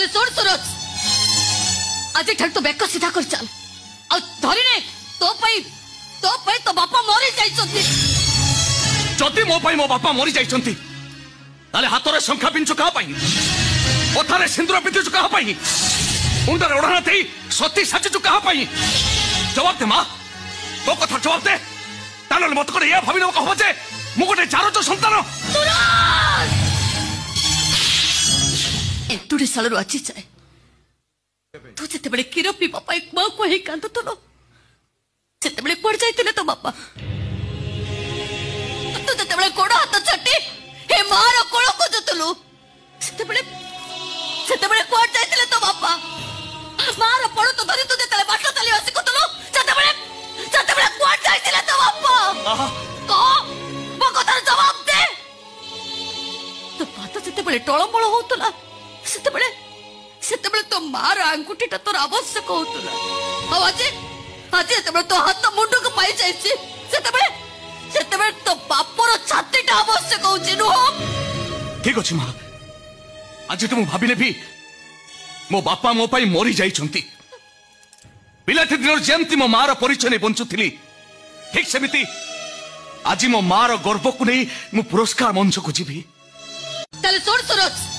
ताले सुन सुरज आज ठक तो बेक सीधा कर चल आ धरी ने तो बापा मरी जाइछंती जदि मो पई मो बापा मरी जाइछंती ताले हातरे संख्या पिंचु कहा पाई ओथारे सिंदूर पिंचु कहा पाई मुंडरे ओढ़ना देई सती साजिचु कहा पाई जवाब दे मां तो कथा जवाब दे ताले मत करे या भाबी न कहबो जे मु गोटे चारोच संतान एतुडी सालरु आछि जाए तू जते बळे किरो पी बापा एक मां को ही कांदतलो जते बळे पड़ जाइतिले तो बापा तू जते बळे कोड हाथ छटी हे मारो कोळ को जतलो जते बळे कोड जाइतिले तो बापा मारो पड़ तो धरि तू जते बाटो तली आसी कोतलो जते बळे कोड जाइतिले तो बापा को मो कथार जवाब दे तो बात जते बळे टळमळ होतला सेते तो मार आंगुठीटा तोर आवश्यक होतला आज तो हाथ मुंडू को पाई जाइछि सेते तो बापर छातीटा आवश्यक होछि नु ठीक अछि मां आज तो मु भाबिले भी मो बापा मो पाई मरी जाइछंती पिलाठी दिन जेमती मो मार परिचय ने बंचुथिली ठीक सेमिति आज मो मार गर्व को नहीं मु पुरस्कार मंच को जीवी ताले सुन सुरज